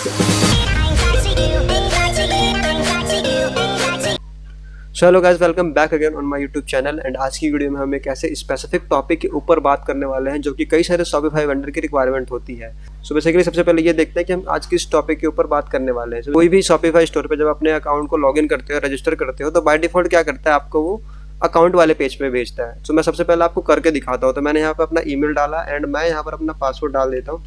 Hello guys, welcome back again on my YouTube channel. And आज की video में हम एक ऐसे स्पेसिफिक टॉपिक के ऊपर बात करने वाले हैं जो कि कई सारे शॉपिफाई वेंडर की रिक्वायरमेंट होती है। सो बेसिकली सबसे पहले ये देखते हैं कि हम आज किस टॉपिक के ऊपर बात करने वाले हैं। कोई भी शॉपिफाई स्टोर पे जब अपने अकाउंट को लॉगिन करते हो, रजिस्टर करते हो, तो बाय डिफॉल्ट क्या करता है, आपको वो अकाउंट वाले पेज पे भेजता है। सो मैं सबसे पहले आपको करके दिखाता हूँ। तो मैंने यहाँ पर अपना ईमेल डाला एंड मैं यहाँ पर अपना पासवर्ड डाल देता हूँ।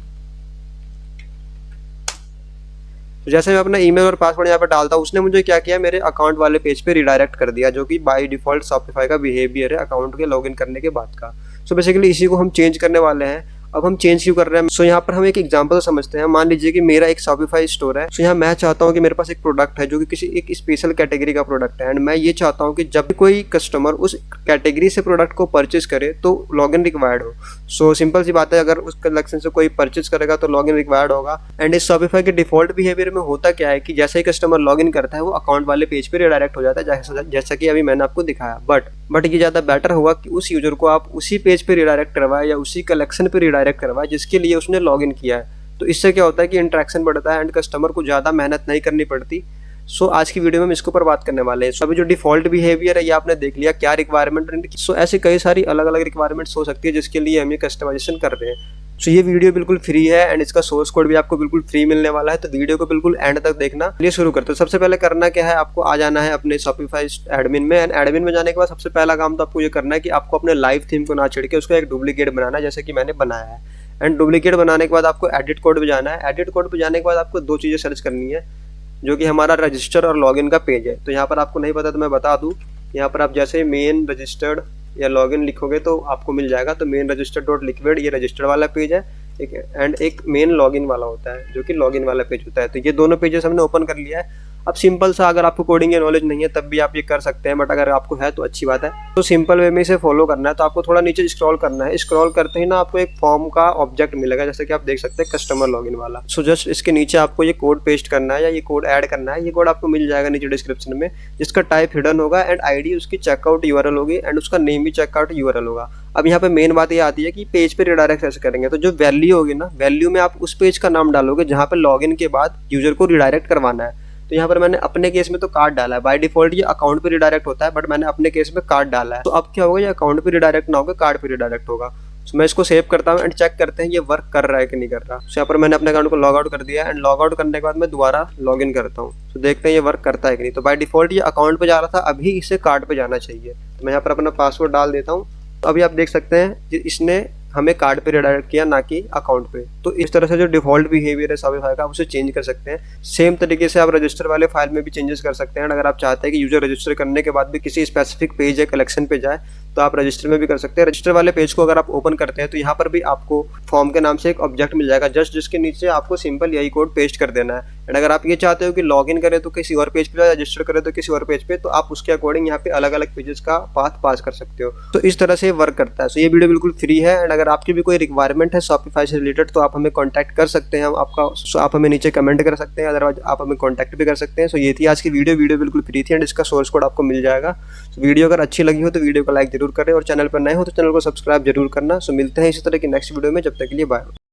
तो जैसे मैं अपना ईमेल और पासवर्ड यहाँ पर डालता हूँ, उसने मुझे क्या किया, मेरे अकाउंट वाले पेज पे रिडायरेक्ट कर दिया, जो कि बाय डिफॉल्ट शॉपिफाई का बिहेवियर है अकाउंट के लॉगिन करने के बाद का। सो बेसिकली इसी को हम चेंज करने वाले हैं। अब हम चेंज क्यों कर रहे हैं? सो यहाँ पर हम एक एग्जांपल समझते हैं। मान लीजिए कि मेरा एक शॉपिफाई स्टोर है। सो यहाँ मैं चाहता हूँ कि मेरे पास एक प्रोडक्ट है जो कि किसी एक स्पेशल कैटेगरी का प्रोडक्ट है, एंड मैं ये चाहता हूँ कि जब कोई कस्टमर उस कैटेगरी से प्रोडक्ट को परचेज करे तो लॉगिन रिक्वायर्ड हो। सो सिंपल सी बात है, अगर उस कलेक्शन से कोई परचेज करेगा तो लॉगिन रिक्वायर्ड होगा। एंड इस शॉपिफाई के डिफॉल्ट बिहेवियर में होता क्या है कि जैसे ही कस्टमर लॉगिन करता है वो अकाउंट वाले पेज पे रिडायरेक्ट हो जाता है, जैसा कि अभी मैंने आपको दिखाया। बट ये ज़्यादा बेटर होगा कि उस यूजर को आप उसी पेज पे रिडायरेक्ट करवाए या उसी कलेक्शन पे रिडायरेक्ट करवाए जिसके लिए उसने लॉगिन किया है। तो इससे क्या होता है कि इंटरेक्शन बढ़ता है एंड कस्टमर को ज़्यादा मेहनत नहीं करनी पड़ती। सो आज की वीडियो में हम इसके ऊपर बात करने वाले हैं। सो अभी जो डिफॉल्ट बिहेवियर है ये आपने देख लिया, क्या रिक्वायरमेंट। सो ऐसे कई सारी अलग अलग रिक्वायरमेंट्स हो सकती है जिसके लिए हम ये कस्टमाइजेशन कर रहे हैं। सो ये वीडियो बिल्कुल फ्री है एंड इसका सोर्स कोड भी आपको बिल्कुल फ्री मिलने वाला है, तो वीडियो को बिल्कुल एंड तक देखना। ये शुरू करते हैं। सबसे पहले करना क्या है, आपको आ जाना है अपने शॉपिफाई एडमिन में। एंड एडमिन में जाने के बाद सबसे पहला काम तो आपको ये करना है कि आपको अपने लाइव थीम को ना छिड़ के उसका एक डुप्लीकेट बनाना है, जैसे कि मैंने बनाया है। एंड डुप्लीकेट बनाने के बाद आपको एडिट कोड पे जाना है। एडिट कोड पे जाने के बाद आपको दो चीज़ें सर्च करनी है, जो कि हमारा रजिस्टर और लॉगिन का पेज है। तो यहाँ पर आपको नहीं पता तो मैं बता दूँ, यहाँ पर आप जैसे मेन रजिस्टर्ड या लॉगिन लिखोगे तो आपको मिल जाएगा। तो मेन रजिस्टर्ड डॉट लिक्विड ये रजिस्टर्ड वाला पेज है, एक मेन लॉगिन वाला होता है जो कि लॉगिन वाला पेज होता है। तो ये दोनों पेजेस हमने ओपन कर लिया है। अब सिंपल सा, अगर आपको कोडिंग की नॉलेज नहीं है तब भी आप ये कर सकते हैं, बट अगर आपको है तो अच्छी बात है। तो सिंपल वे में इसे फॉलो करना है। तो आपको थोड़ा नीचे स्क्रॉल करना है। स्क्रॉल करते ही ना आपको एक फॉर्म का ऑब्जेक्ट मिलेगा, जैसे कि आप देख सकते हैं कस्टमर लॉगिन वाला। सो जस्ट इसके नीचे आपको ये कोड पेस्ट करना है या ये कोड ऐड करना है। ये कोड आपको मिल जाएगा नीचे डिस्क्रिप्शन में, जिसका टाइप हिडन होगा एंड आईडी उसकी चेकआउट यूआरएल होगी एंड उसका नेम भी चेकआउट यूआरएल होगा। अब यहाँ पे मेन बात ये आती है कि पेज पे रिडायरेक्ट कैसे करेंगे। तो जो वैल्यू होगी ना, वैल्यू में आप उस पेज का नाम डालोगे जहाँ पे लॉगिन के बाद यूजर को रिडायरेक्ट करवाना है। तो यहाँ पर मैंने अपने केस में तो कार्ड डाला है। बाय डिफॉल्ट ये अकाउंट पे रिडायरेक्ट होता है, बट मैंने अपने केस में कार्ड डाला है। तो अब क्या होगा, ये अकाउंट पे रिडायरेक्ट ना होगा, कार्ड पे रिडायरेक्ट होगा। तो मैं इसको सेव करता हूँ एंड चेक करते हैं ये वर्क कर रहा है कि नहीं कर रहा। तो यहाँ पर मैंने अपने अकाउंट को लॉग आउट कर दिया एंड लॉग आउट करने के बाद मैं दोबारा लॉगिन करता हूँ। तो देखते हैं ये वर्क करता है कि नहीं। तो बाय डिफॉल्ट ये अकाउंट पे जा रहा था, अभी इसे कार्ड पे जाना चाहिए। तो मैं यहाँ पर अपना पासवर्ड डाल देता हूँ। तो अभी आप देख सकते हैं कि इसने हमें कार्ड पे रिडायरेक्ट किया, ना कि अकाउंट पे। तो इस तरह से जो डिफॉल्ट बिहेवियर है शॉपिफाई का, आप उसे चेंज कर सकते हैं। सेम तरीके से आप रजिस्टर वाले फाइल में भी चेंजेस कर सकते हैं। अगर आप चाहते हैं कि यूजर रजिस्टर करने के बाद भी किसी स्पेसिफिक पेज या कलेक्शन पे जाए तो आप रजिस्टर में भी कर सकते हैं। रजिस्टर वाले पेज को अगर आप ओपन करते हैं तो यहाँ पर भी आपको फॉर्म के नाम से एक ऑब्जेक्ट मिल जाएगा, जस्ट जिसके नीचे आपको सिंपल यही कोड पेस्ट कर देना है। एंड अगर आप ये चाहते हो कि लॉगिन करें तो किसी और पेज पे, रजिस्टर करें तो किसी और पेज पे, तो आप उसके अकॉर्डिंग यहाँ पे अलग अलग पेजेस का पाथ पास कर सकते हो। तो इस तरह से वर्क करता है। सो ये वीडियो बिल्कुल फ्री है एंड अगर आपकी भी कोई रिक्वायरमेंट है शॉपिफाई से रिलेटेड तो आप हमें कॉन्टैक्ट कर सकते हैं। आप हमें नीचे कमेंट कर सकते हैं, अदरवाइज आप हमें कॉन्टैक्ट भी कर सकते हैं। सो ये थी आज की वीडियो बिल्कुल फ्री थी एंड इसका सोर्स कोड आपको मिल जाएगा। तो वीडियो अगर अच्छी लगी हो तो वीडियो को लाइक जरूर करें और चैनल पर नए हो तो चैनल को सब्सक्राइब जरूर करना। सो मिलते हैं इसी तरह की नेक्स्ट वीडियो में, जब तक के लिए बाय।